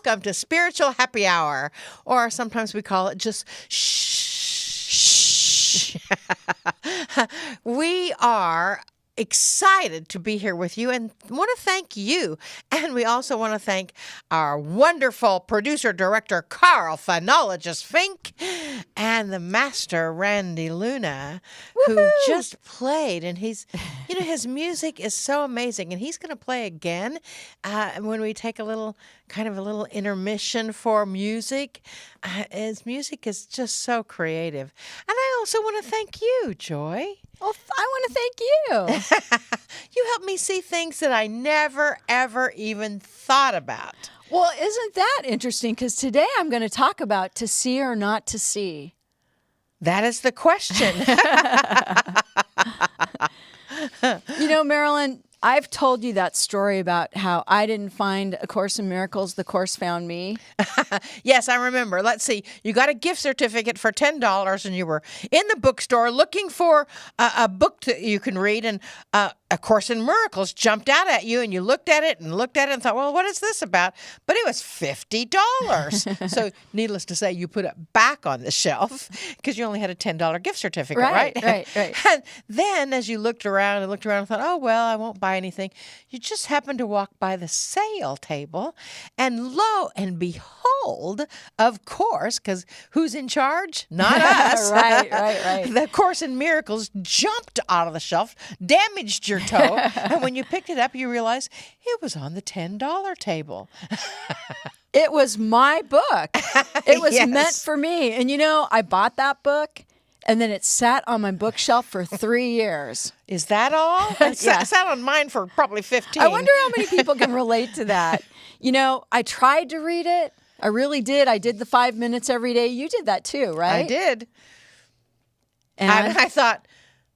welcome to Spiritual Happy Hour, or sometimes we call it just shh. We are excited to be here with you and want to thank you. And we also want to thank our wonderful producer, director, Carl, phonologist Fink, and the master, Randy Luna, who just played. And he's, his music is so amazing. And he's going to play again when we take a little intermission for music. His music is just so creative. And I also want to thank you, Joy. Well, I want to thank you. You helped me see things that I never, ever even thought about. Well, isn't that interesting? Because today I'm going to talk about to see or not to see. That is the question. Marilyn, I've told you that story about how I didn't find A Course in Miracles, the Course found me. Yes, I remember. Let's see. You got a gift certificate for $10 and you were in the bookstore looking for a book that you can read, and A Course in Miracles jumped out at you, and you looked at it and thought, well, what is this about? But it was $50. So needless to say, you put it back on the shelf because you only had a $10 gift certificate, right? Right. And then as you looked around and thought, oh, well, I won't buy anything. You just happened to walk by the sale table, and lo and behold, of course, because who's in charge? Not us. Right. The Course in Miracles jumped out of the shelf, damaged your toe, and when you picked it up, you realized it was on the $10 table. It was my book. It was Yes. meant for me. And I bought that book, and then it sat on my bookshelf for 3 years. Is that all? It sat on mine for probably 15. I wonder how many people can relate to that. I tried to read it. I really did. I did the 5 minutes every day. You did that too, right? I did. And I thought,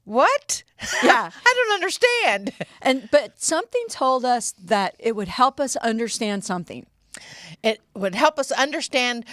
what? Yeah. I don't understand. But something told us that it would help us understand something. It would help us understand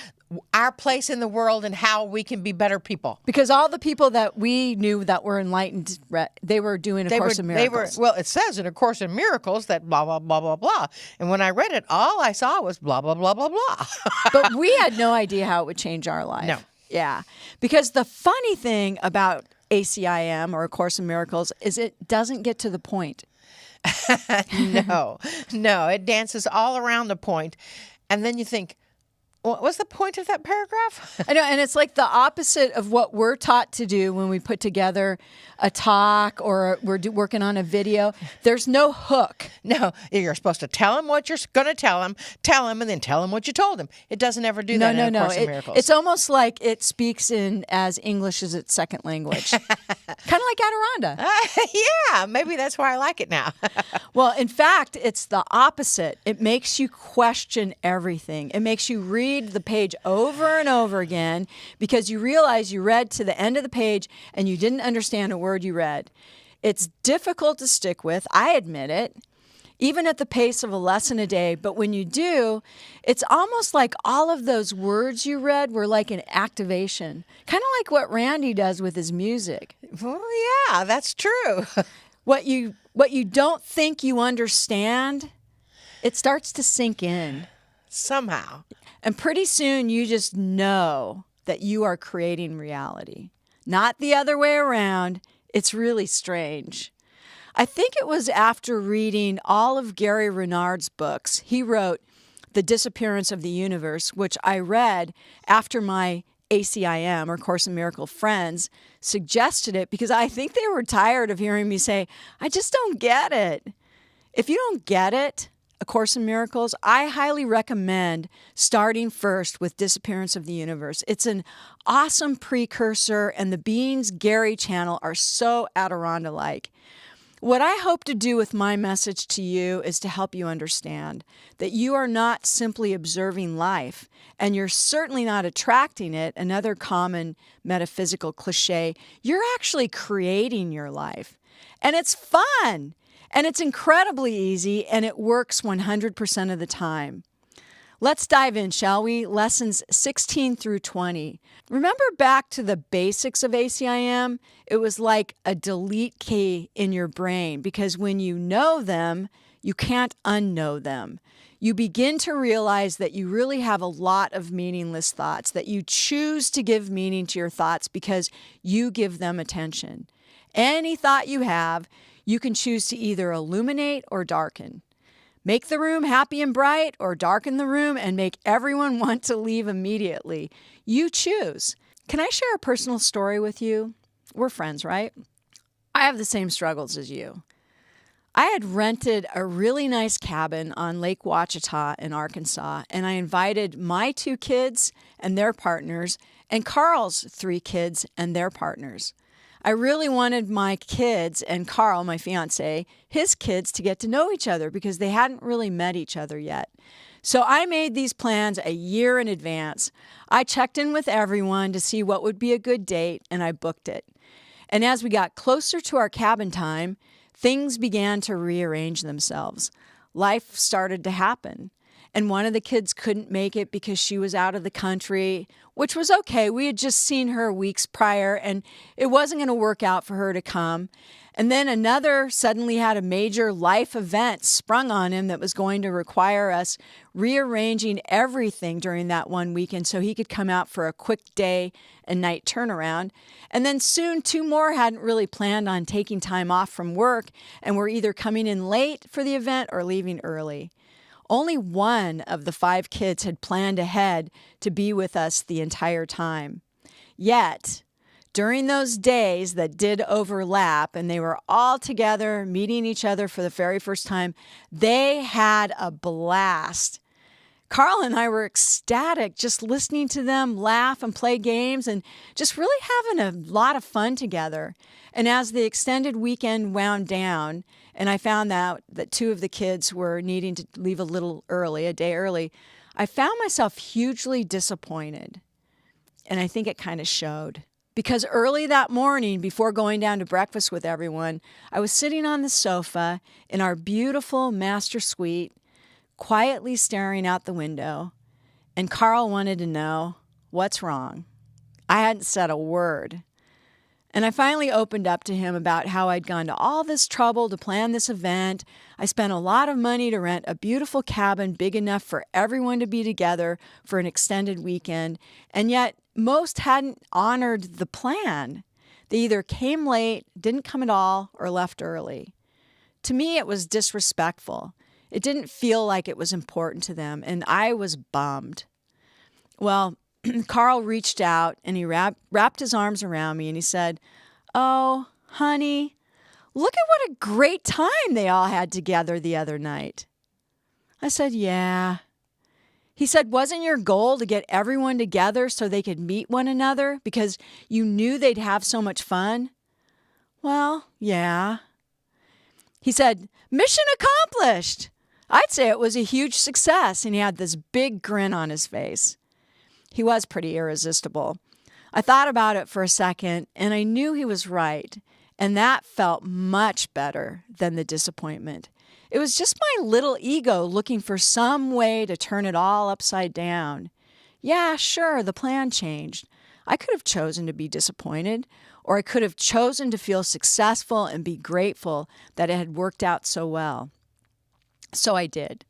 our place in the world and how we can be better people. Because all the people that we knew that were enlightened, they were doing A Course in Miracles. Well, it says in A Course in Miracles that blah, blah, blah, blah, blah. And when I read it, all I saw was blah, blah, blah, blah, blah. But we had no idea how it would change our life. No. Yeah. Because the funny thing about ACIM or A Course in Miracles is it doesn't get to the point. No, it dances all around the point. And then you think, what was the point of that paragraph? I know, and it's like the opposite of what we're taught to do when we put together a talk or we're working on a video. There's no hook. No, you're supposed to tell him what you're going to tell him, and then tell him what you told him. It doesn't ever do that in A Course in Miracles. It's almost like it speaks in as English as its second language. Kind of like Adironda. Yeah, maybe that's why I like it now. Well, in fact, it's the opposite. It makes you question everything. It makes you read the page over and over again because you realize you read to the end of the page and you didn't understand a word you read. It's difficult to stick with, I admit it, even at the pace of a lesson a day. But when you do, it's almost like all of those words you read were like an activation, kind of like what Randy does with his music. Well, yeah, that's true. What you don't think you understand, it starts to sink in. Somehow. And pretty soon you just know that you are creating reality. Not the other way around. It's really strange. I think it was after reading all of Gary Renard's books. He wrote The Disappearance of the Universe, which I read after my ACIM, or Course in Miracle friends, suggested it because I think they were tired of hearing me say, I just don't get it. If you don't get it, A Course in Miracles, I highly recommend starting first with Disappearance of the Universe. It's an awesome precursor, and the Beans Gary channel are so Adironda-like. What I hope to do with my message to you is to help you understand that you are not simply observing life, and you're certainly not attracting it, another common metaphysical cliche. You're actually creating your life, and it's fun. And it's incredibly easy, and it works 100% of the time. Let's dive in, shall we? Lessons 16 through 20. Remember back to the basics of ACIM? It was like a delete key in your brain because when you know them, you can't unknow them. you begin to realize that you really have a lot of meaningless thoughts, that you choose to give meaning to your thoughts because you give them attention. Any thought you have, you can choose to either illuminate or darken. Make the room happy and bright, or darken the room and make everyone want to leave immediately. You choose. Can I share a personal story with you? We're friends, right? I have the same struggles as you. I had rented a really nice cabin on Lake Ouachita in Arkansas, and I invited my 2 kids and their partners and Carl's 3 kids and their partners. I really wanted my kids and Carl, my fiance, his kids to get to know each other because they hadn't really met each other yet. So I made these plans a year in advance. I checked in with everyone to see what would be a good date, and I booked it. And as we got closer to our cabin time, things began to rearrange themselves. Life started to happen. And one of the kids couldn't make it because she was out of the country, which was okay. We had just seen her weeks prior, and it wasn't going to work out for her to come. And then another suddenly had a major life event sprung on him that was going to require us rearranging everything during that one weekend so he could come out for a quick day and night turnaround. And then soon 2 more hadn't really planned on taking time off from work and were either coming in late for the event or leaving early. Only one of the 5 kids had planned ahead to be with us the entire time. Yet, during those days that did overlap and they were all together meeting each other for the very first time, they had a blast. Carl and I were ecstatic just listening to them laugh and play games and just really having a lot of fun together. And as the extended weekend wound down, and I found out that 2 of the kids were needing to leave a little early, a day early, I found myself hugely disappointed. And I think it kind of showed. Because early that morning, before going down to breakfast with everyone, I was sitting on the sofa in our beautiful master suite, quietly staring out the window, and Carl wanted to know, what's wrong? I hadn't said a word. And I finally opened up to him about how I'd gone to all this trouble to plan this event. I spent a lot of money to rent a beautiful cabin big enough for everyone to be together for an extended weekend, and yet most hadn't honored the plan. They either came late, didn't come at all, or left early. To me, it was disrespectful. It didn't feel like it was important to them, and I was bummed. Well, Carl reached out, and he wrapped his arms around me, and he said, "Oh, honey, look at what a great time they all had together the other night." I said, "Yeah." He said, "Wasn't your goal to get everyone together so they could meet one another because you knew they'd have so much fun?" "Well, yeah." He said, "Mission accomplished." I'd say it was a huge success, and he had this big grin on his face. He was pretty irresistible. I thought about it for a second, and I knew he was right, and that felt much better than the disappointment. It was just my little ego looking for some way to turn it all upside down. Yeah, sure, the plan changed. I could have chosen to be disappointed, or I could have chosen to feel successful and be grateful that it had worked out so well. So I did.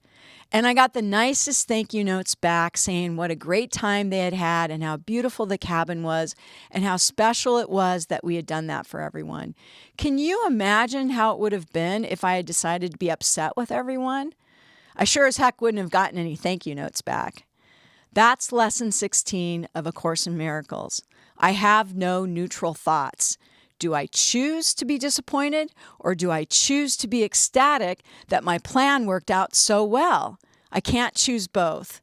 And I got the nicest thank you notes back saying what a great time they had had and how beautiful the cabin was and how special it was that we had done that for everyone. Can you imagine how it would have been if I had decided to be upset with everyone? I sure as heck wouldn't have gotten any thank you notes back. That's lesson 16 of A Course in Miracles. I have no neutral thoughts. Do I choose to be disappointed, or do I choose to be ecstatic that my plan worked out so well? I can't choose both.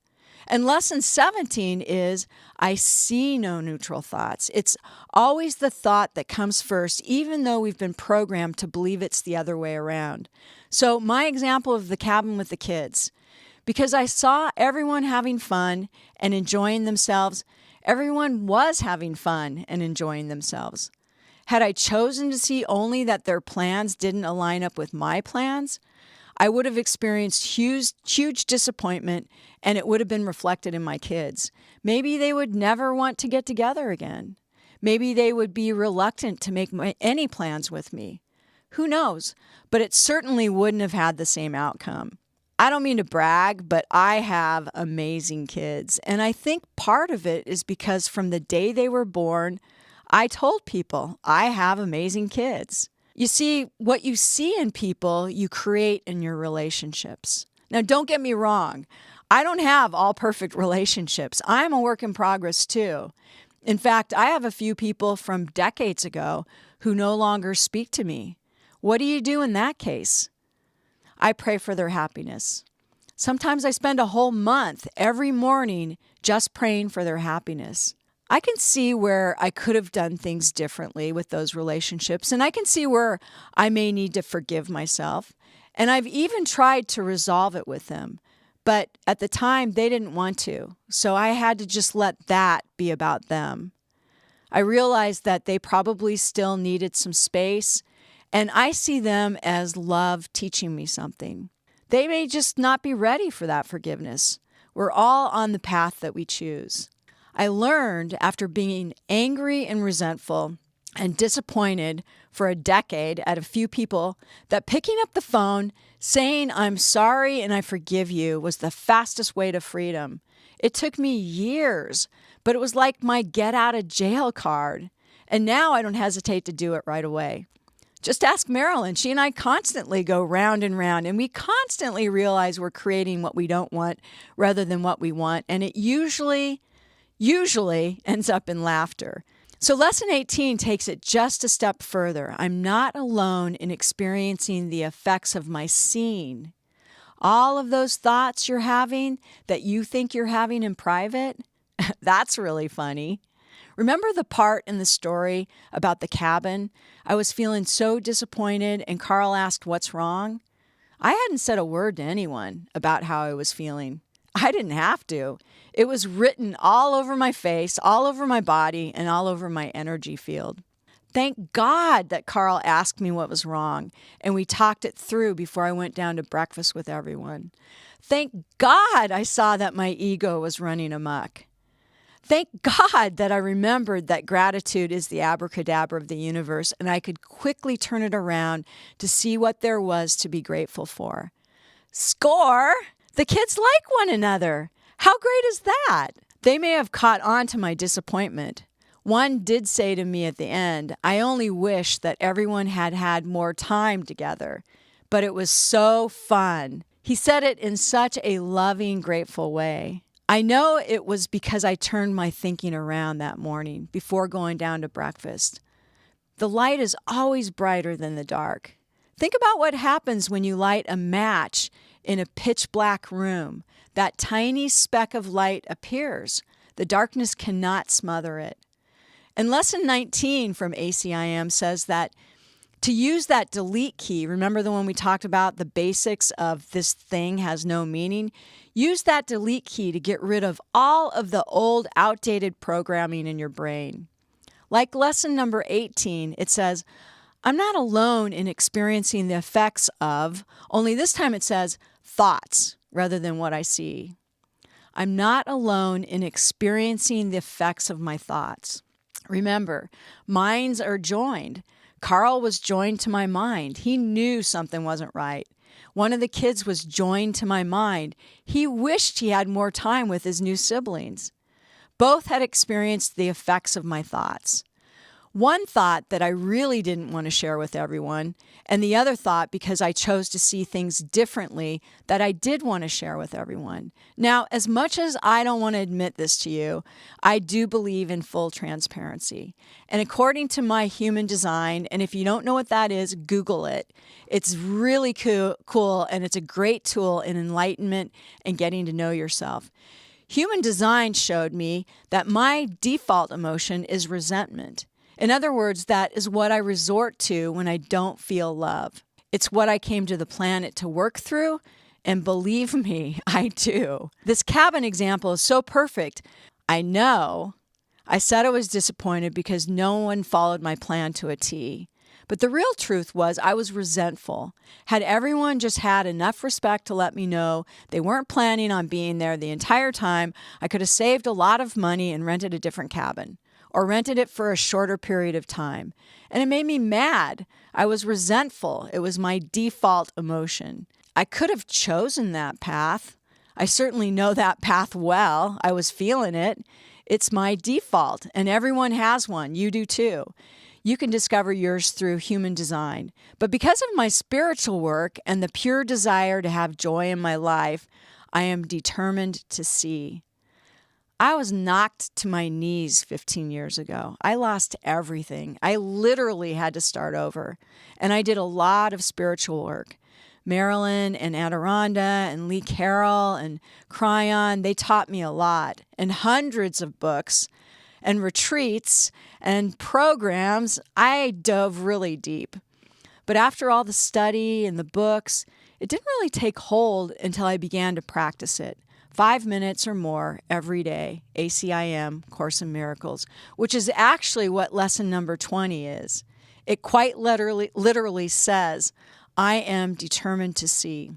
And lesson 17 is I see no neutral thoughts. It's always the thought that comes first, even though we've been programmed to believe it's the other way around. So my example of the cabin with the kids, because I saw everyone having fun and enjoying themselves, everyone was having fun and enjoying themselves. Had I chosen to see only that their plans didn't align up with my plans, I would have experienced huge disappointment, and it would have been reflected in my kids. Maybe they would never want to get together again. Maybe they would be reluctant to make any plans with me. Who knows? But it certainly wouldn't have had the same outcome. I don't mean to brag, but I have amazing kids. And I think part of it is because from the day they were born, I told people I have amazing kids. You see, what you see in people, you create in your relationships. Now, don't get me wrong. I don't have all perfect relationships. I'm a work in progress too. In fact, I have a few people from decades ago who no longer speak to me. What do you do in that case? I pray for their happiness. Sometimes I spend a whole month every morning just praying for their happiness. I can see where I could have done things differently with those relationships, and I can see where I may need to forgive myself. And I've even tried to resolve it with them. But at the time, they didn't want to. So I had to just let that be about them. I realized that they probably still needed some space, and I see them as love teaching me something. They may just not be ready for that forgiveness. We're all on the path that we choose. I learned after being angry and resentful and disappointed for a decade at a few people that picking up the phone, saying I'm sorry and I forgive you was the fastest way to freedom. It took me years, but it was like my get out of jail card. And now I don't hesitate to do it right away. Just ask Marilyn. She and I constantly go round and round, and we constantly realize we're creating what we don't want rather than what we want. And it usually ends up in laughter. So lesson 18 takes it just a step further. I'm not alone in experiencing the effects of my seeing. All of those thoughts you're having that you think you're having in private, that's really funny. Remember the part in the story about the cabin? I was feeling so disappointed and Carl asked, "What's wrong?" I hadn't said a word to anyone about how I was feeling. I didn't have to. It was written all over my face, all over my body, and all over my energy field. Thank God that Carl asked me what was wrong, and we talked it through before I went down to breakfast with everyone. Thank God I saw that my ego was running amok. Thank God that I remembered that gratitude is the abracadabra of the universe, and I could quickly turn it around to see what there was to be grateful for. Score! The kids like one another. How great is that? They may have caught on to my disappointment. One did say to me at the end, I only wish that everyone had had more time together, but it was so fun. He said it in such a loving, grateful way. I know it was because I turned my thinking around that morning before going down to breakfast. The light is always brighter than the dark. Think about what happens when you light a match in a pitch black room. That tiny speck of light appears. The darkness cannot smother it. And lesson 19 from ACIM says that to use that delete key, remember the one we talked about, the basics of this thing has no meaning? Use that delete key to get rid of all of the old, outdated programming in your brain. Like lesson number 18, it says, I'm not alone in experiencing the effects of, only this time it says, thoughts rather than what I see. I'm not alone in experiencing the effects of my thoughts. Remember, minds are joined. Carl was joined to my mind. He knew something wasn't right. One of the kids was joined to my mind. He wished he had more time with his new siblings. Both had experienced the effects of my thoughts. One thought that I really didn't want to share with everyone, and the other thought because I chose to see things differently that I did want to share with everyone. Now, as much as I don't want to admit this to you, I do believe in full transparency. And according to my human design, and if you don't know what that is, Google it. It's really cool, and it's a great tool in enlightenment and getting to know yourself. Human design showed me that my default emotion is resentment. In other words, that is what I resort to when I don't feel love. It's what I came to the planet to work through, and believe me, I do. This cabin example is so perfect. I know I said I was disappointed because no one followed my plan to a T. But the real truth was I was resentful. Had everyone just had enough respect to let me know they weren't planning on being there the entire time, I could have saved a lot of money and rented a different cabin. Or rented it for a shorter period of time. And it made me mad. I was resentful. It was my default emotion. I could have chosen that path. I certainly know that path well. I was feeling it. It's my default, and everyone has one. You do too. You can discover yours through human design. But because of my spiritual work and the pure desire to have joy in my life, I am determined to see. I was knocked to my knees 15 years ago. I lost everything. I literally had to start over. And I did a lot of spiritual work. Marilyn and Adironnda and Lee Carroll and Cryon, they taught me a lot. And hundreds of books and retreats and programs, I dove really deep. But after all the study and the books, it didn't really take hold until I began to practice it. 5 minutes or more every day, ACIM, Course in Miracles, which is actually what lesson number 20 is. It quite literally says, I am determined to see.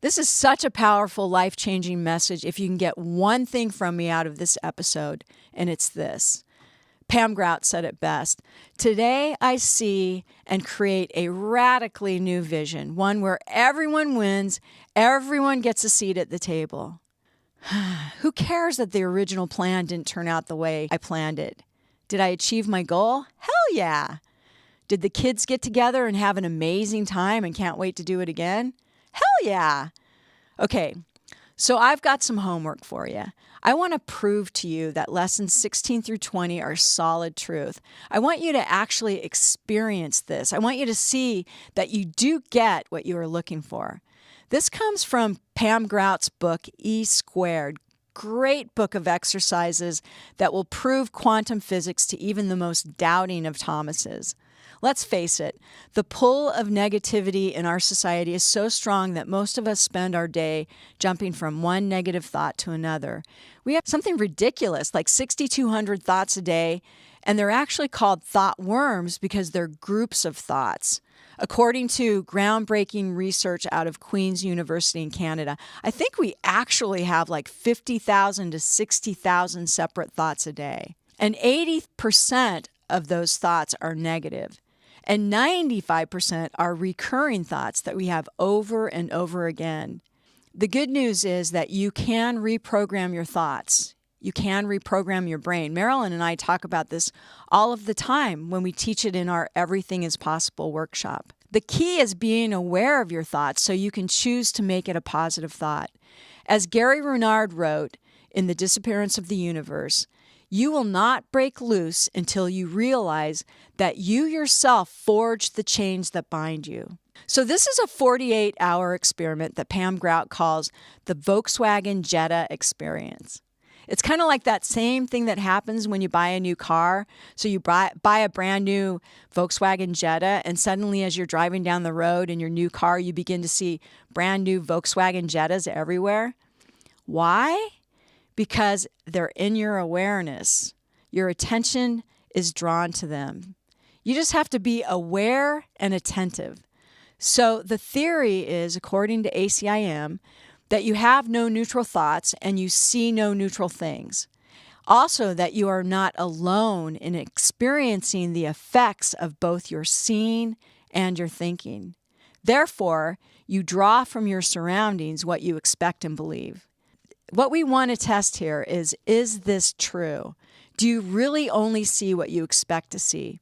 This is such a powerful, life-changing message if you can get one thing from me out of this episode, and it's this. Pam Grout said it best. Today I see and create a radically new vision, one where everyone wins, everyone gets a seat at the table. Who cares that the original plan didn't turn out the way I planned it? Did I achieve my goal? Hell yeah! Did the kids get together and have an amazing time and can't wait to do it again? Hell yeah! Okay, so I've got some homework for you. I want to prove to you that lessons 16 through 20 are solid truth. I want you to actually experience this. I want you to see that you do get what you are looking for. This comes from Pam Grout's book, E Squared. Great book of exercises that will prove quantum physics to even the most doubting of Thomases. Let's face it, the pull of negativity in our society is so strong that most of us spend our day jumping from one negative thought to another. We have something ridiculous, like 6,200 thoughts a day, and they're actually called thought worms because they're groups of thoughts. According to groundbreaking research out of Queen's University in Canada, I think we actually have like 50,000 to 60,000 separate thoughts a day. And 80% of those thoughts are negative. And 95% are recurring thoughts that we have over and over again. The good news is that you can reprogram your thoughts. You can reprogram your brain. Marilyn and I talk about this all of the time when we teach it in our Everything is Possible workshop. The key is being aware of your thoughts so you can choose to make it a positive thought. As Gary Renard wrote in The Disappearance of the Universe, you will not break loose until you realize that you yourself forged the chains that bind you. So this is a 48-hour experiment that Pam Grout calls the Volkswagen Jetta experience. It's kind of like that same thing that happens when you buy a new car. So you buy a brand new Volkswagen Jetta, and suddenly as you're driving down the road in your new car, you begin to see brand new Volkswagen Jettas everywhere. Why? Because they're in your awareness. Your attention is drawn to them. You just have to be aware and attentive. So the theory is, according to ACIM, that you have no neutral thoughts and you see no neutral things. Also, that you are not alone in experiencing the effects of both your seeing and your thinking. Therefore, you draw from your surroundings what you expect and believe. What we want to test here is this true? Do you really only see what you expect to see?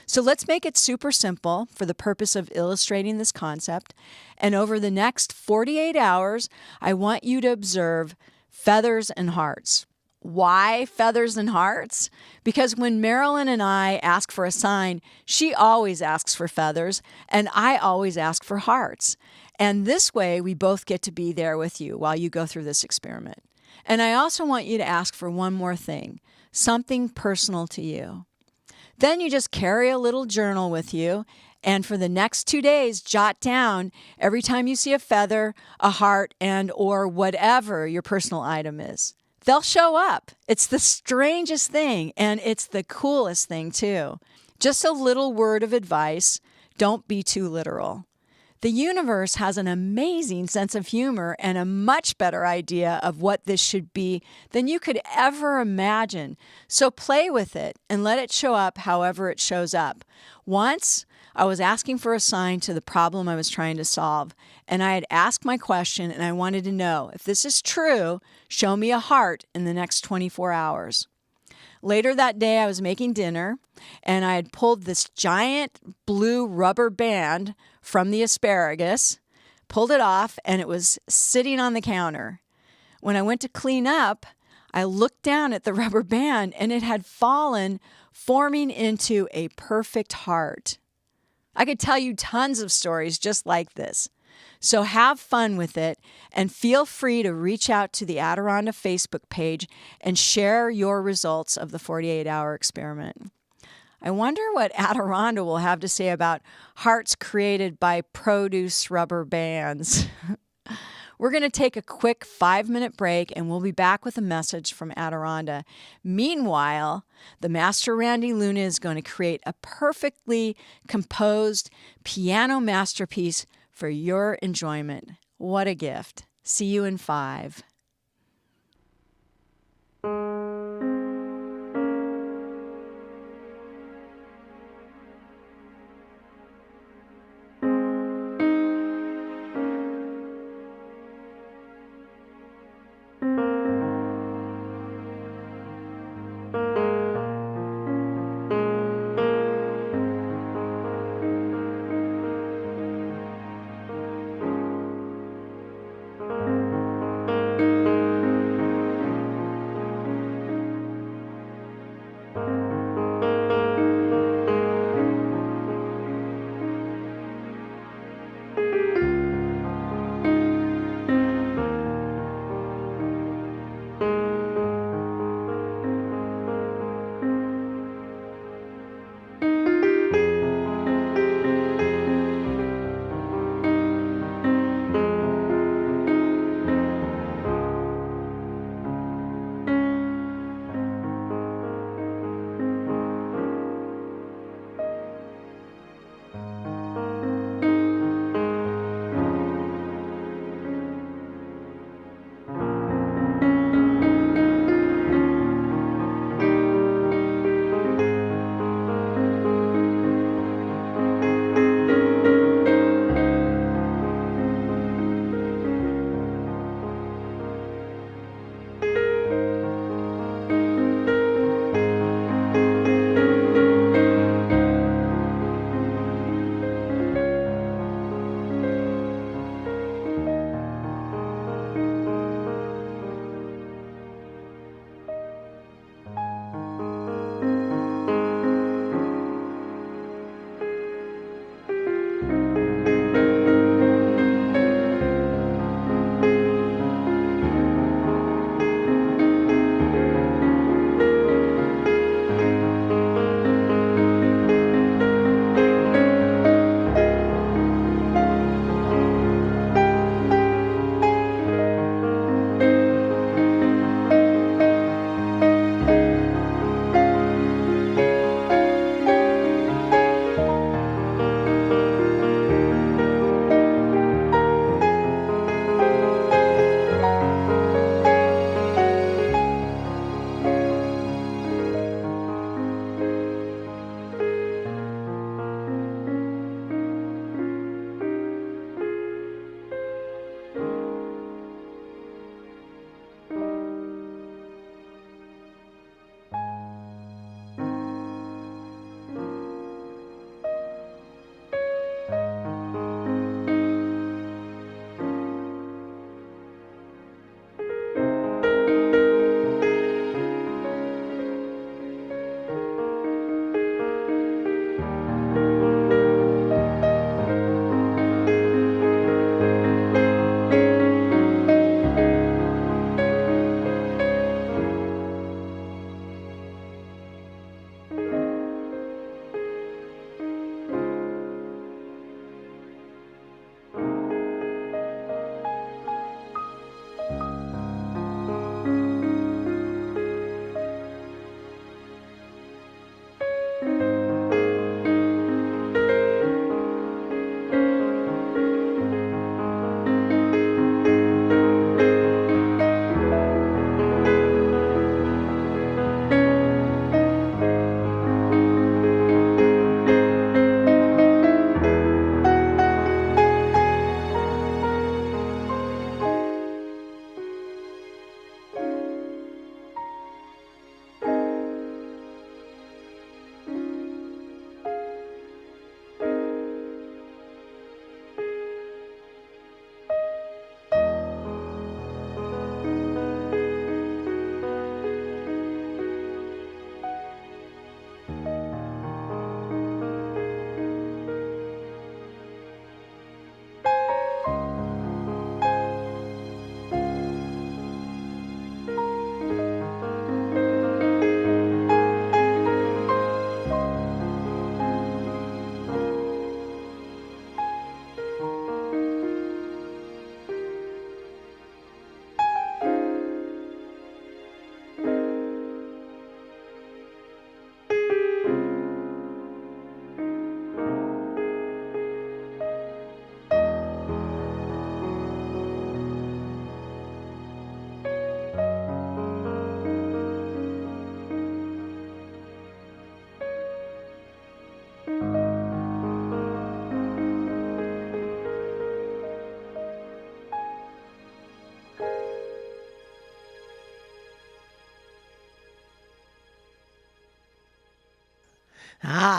So let's make it super simple for the purpose of illustrating this concept. And over the next 48 hours, I want you to observe feathers and hearts. Why feathers and hearts? Because when Marilyn and I ask for a sign, she always asks for feathers, and I always ask for hearts. And this way, we both get to be there with you while you go through this experiment. And I also want you to ask for one more thing, something personal to you. Then you just carry a little journal with you, and for the next 2 days, jot down every time you see a feather, a heart, and or whatever your personal item is. They'll show up. It's the strangest thing, and it's the coolest thing, too. Just a little word of advice, don't be too literal. The universe has an amazing sense of humor and a much better idea of what this should be than you could ever imagine. So play with it and let it show up however it shows up. Once, I was asking for a sign to the problem I was trying to solve, and I had asked my question, and I wanted to know, if this is true, show me a heart in the next 24 hours. Later that day, I was making dinner, and I had pulled this giant blue rubber band from the asparagus, pulled it off, and it was sitting on the counter. When I went to clean up, I looked down at the rubber band, and it had fallen, forming into a perfect heart. I could tell you tons of stories just like this. So have fun with it, and feel free to reach out to the Adironda Facebook page and share your results of the 48-hour experiment. I wonder what Adironda will have to say about hearts created by produce rubber bands. We're going to take a quick 5-minute break, and we'll be back with a message from Adironda. Meanwhile, the Master Randy Luna is going to create a perfectly composed piano masterpiece for your enjoyment. What a gift. See you in 5.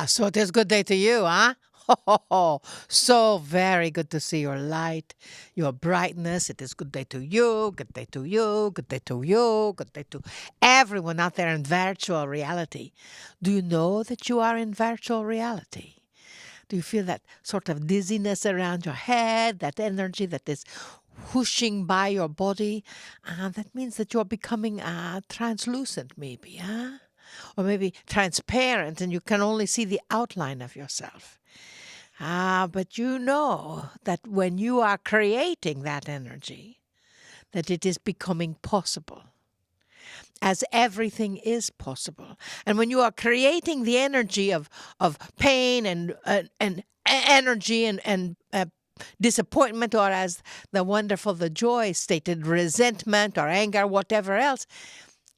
So it is good day to you, huh? So very good to see your light, your brightness. It is good day to you, good day to you, good day to you, good day to everyone out there in virtual reality. Do you know that you are in virtual reality? Do you feel that sort of dizziness around your head, that energy that is whooshing by your body? That means that you're becoming translucent maybe, huh? Or maybe transparent and you can only see the outline of yourself. But you know that when you are creating that energy, that it is becoming possible, as everything is possible. And when you are creating the energy of pain and energy and disappointment, or as the Joy stated, resentment or anger, whatever else,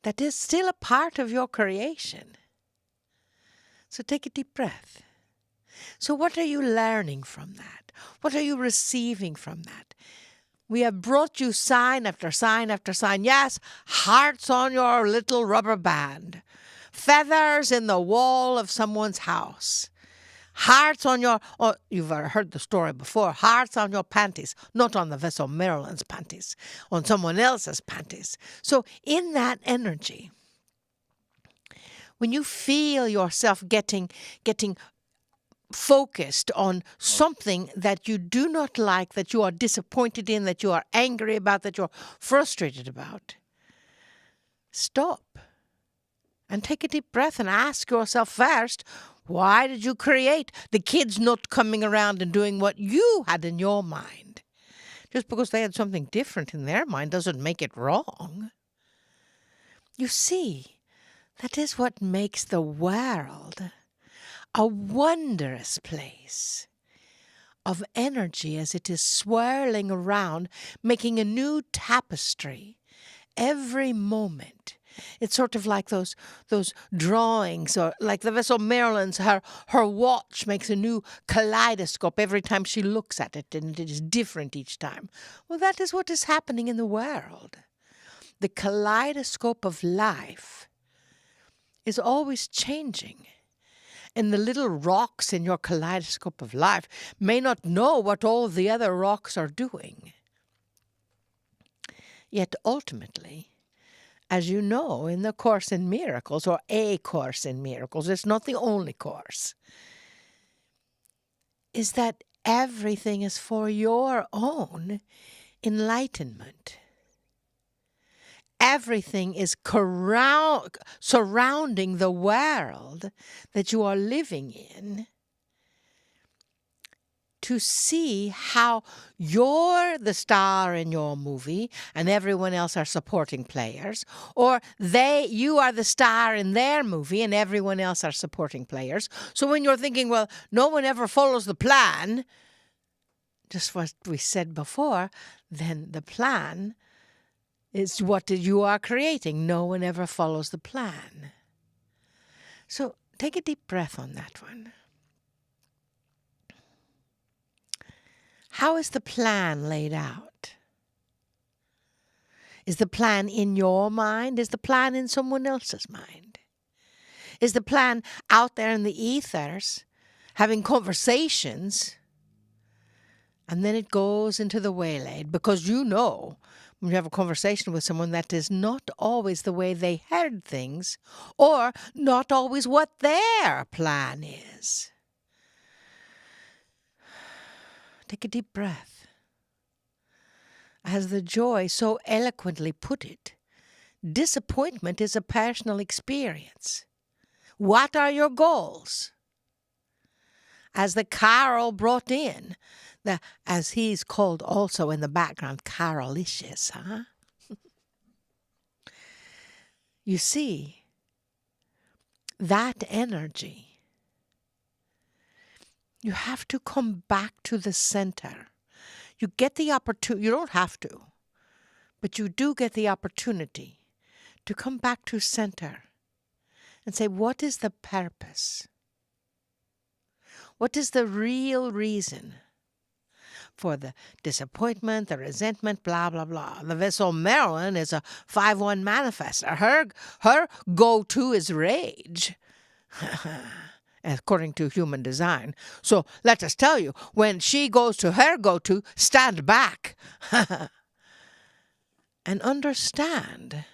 that is still a part of your creation. So take a deep breath. So what are you learning from that? What are you receiving from that? We have brought you sign after sign after sign. Yes, hearts on your little rubber band. Feathers in the wall of someone's house. Hearts on your, you've heard the story before, hearts on your panties, not on the vessel Marilyn's panties, on someone else's panties. So in that energy, when you feel yourself getting focused on something that you do not like, that you are disappointed in, that you are angry about, that you're frustrated about, stop and take a deep breath and ask yourself first, why did you create the kids not coming around and doing what you had in your mind? Just because they had something different in their mind doesn't make it wrong. You see, that is what makes the world a wondrous place of energy as it is swirling around, making a new tapestry every moment. It's sort of like those drawings, or like the vessel Marilyn's, her watch makes a new kaleidoscope every time she looks at it, and it is different each time. Well, that is what is happening in the world. The kaleidoscope of life is always changing. And the little rocks in your kaleidoscope of life may not know what all the other rocks are doing. Yet ultimately, as you know, in the Course in Miracles, or a Course in Miracles, it's not the only course, is that everything is for your own enlightenment. Everything is surrounding the world that you are living in, to see how you're the star in your movie and everyone else are supporting players, or you are the star in their movie and everyone else are supporting players. So when you're thinking, well, no one ever follows the plan, just what we said before, then the plan is what you are creating. No one ever follows the plan. So take a deep breath on that one. How is the plan laid out? Is the plan in your mind? Is the plan in someone else's mind? Is the plan out there in the ethers, having conversations, and then it goes into the waylaid? Because you know, when you have a conversation with someone, that is not always the way they heard things, or not always what their plan is. Take a deep breath. As the Joy so eloquently put it, disappointment is a personal experience. What are your goals? As the Carol brought in, as he's called also in the background, Carolicious, huh? You see, that energy, you have to come back to the center. You get the opportunity, you don't have to, but you do get the opportunity to come back to center and say, what is the purpose? What is the real reason for the disappointment, the resentment, blah, blah, blah? The vessel Marilyn is a 5-1 manifester. Her go-to is rage. according to human design. So let us tell you, when she goes to her go-to, stand back and understand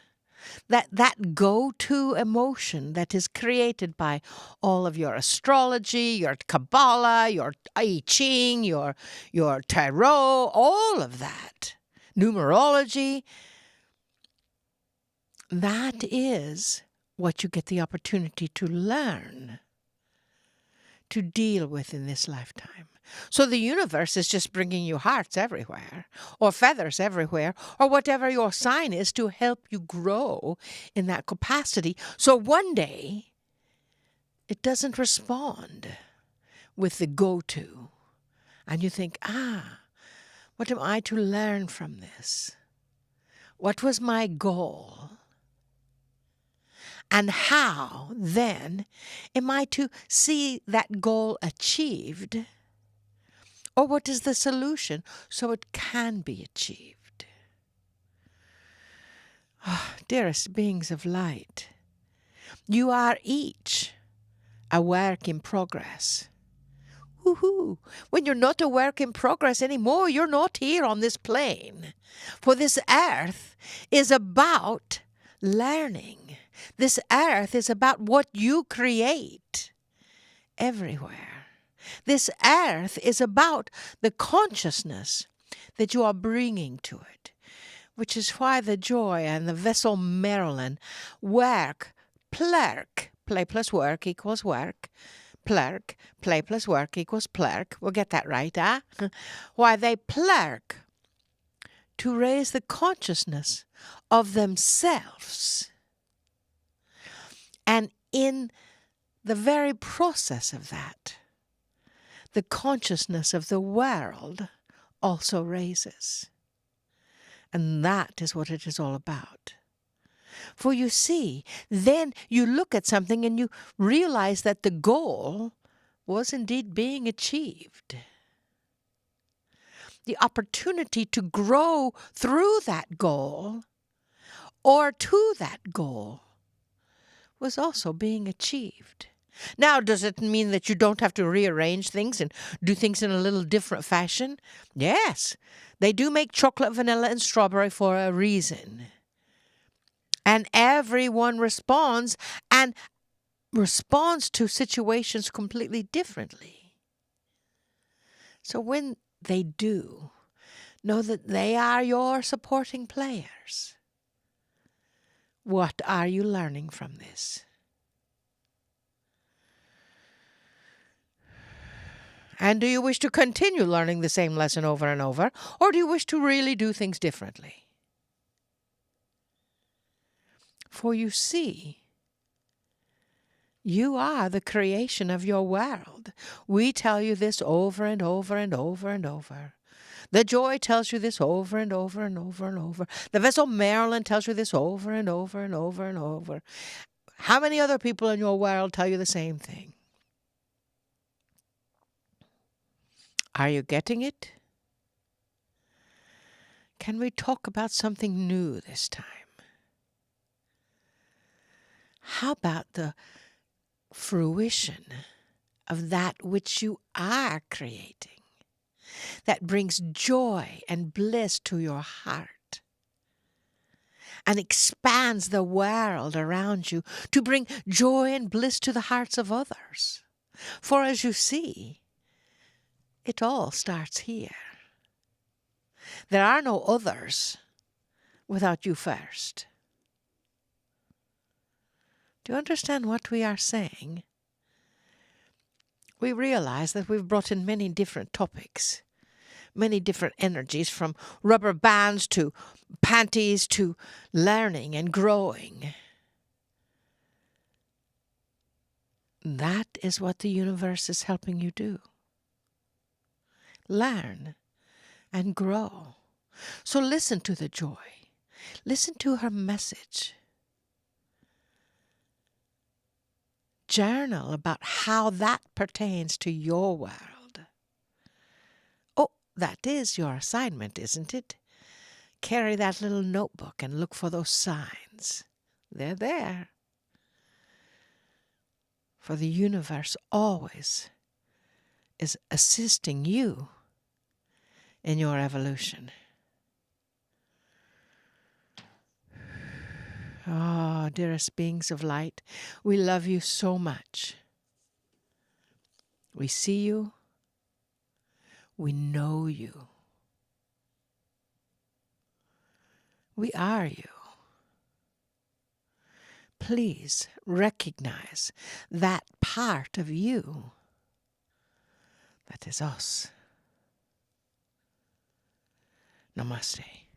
that go-to emotion that is created by all of your astrology, your Kabbalah, your I Ching, your tarot, all of that, numerology, that is what you get the opportunity to learn, to deal with in this lifetime. So the universe is just bringing you hearts everywhere, or feathers everywhere, or whatever your sign is to help you grow in that capacity. So one day, it doesn't respond with the go-to. And you think, what am I to learn from this? What was my goal? And how, then, am I to see that goal achieved? Or what is the solution so it can be achieved? Oh, dearest beings of light, you are each a work in progress. Woohoo! When you're not a work in progress anymore, you're not here on this plane. For this earth is about learning. This earth is about what you create everywhere. This earth is about the consciousness that you are bringing to it, which is why the joy and the vessel Marilyn work, plurk, play plus work equals work, plurk, play plus work equals plurk. We'll get that right, huh? Why they plurk to raise the consciousness of themselves. And in the very process of that, the consciousness of the world also raises. And that is what it is all about. For you see, then you look at something and you realize that the goal was indeed being achieved. The opportunity to grow through that goal or to that goal was also being achieved. Now, does it mean that you don't have to rearrange things and do things in a little different fashion? Yes, they do make chocolate, vanilla, and strawberry for a reason. And everyone responds to situations completely differently. So when they do, know that they are your supporting players. What are you learning from this? And do you wish to continue learning the same lesson over and over, or do you wish to really do things differently? For you see, you are the creation of your world. We tell you this over and over and over and over. The joy tells you this over and over and over and over. The vessel Marilyn tells you this over and over and over and over. How many other people in your world tell you the same thing? Are you getting it? Can we talk about something new this time? How about the fruition of that which you are creating, that brings joy and bliss to your heart and expands the world around you to bring joy and bliss to the hearts of others? For as you see, it all starts here. There are no others without you first. Do you understand what we are saying? We realize that we've brought in many different topics, many different energies, from rubber bands to panties to learning and growing. That is what the universe is helping you do. Learn and grow. So listen to the joy. Listen to her message. Journal about how that pertains to your world. Oh, that is your assignment, isn't it? Carry that little notebook and look for those signs. They're there. For the universe always is assisting you in your evolution. Oh, dearest beings of light, we love you so much. We see you. We know you. We are you. Please recognize that part of you that is us. Namaste.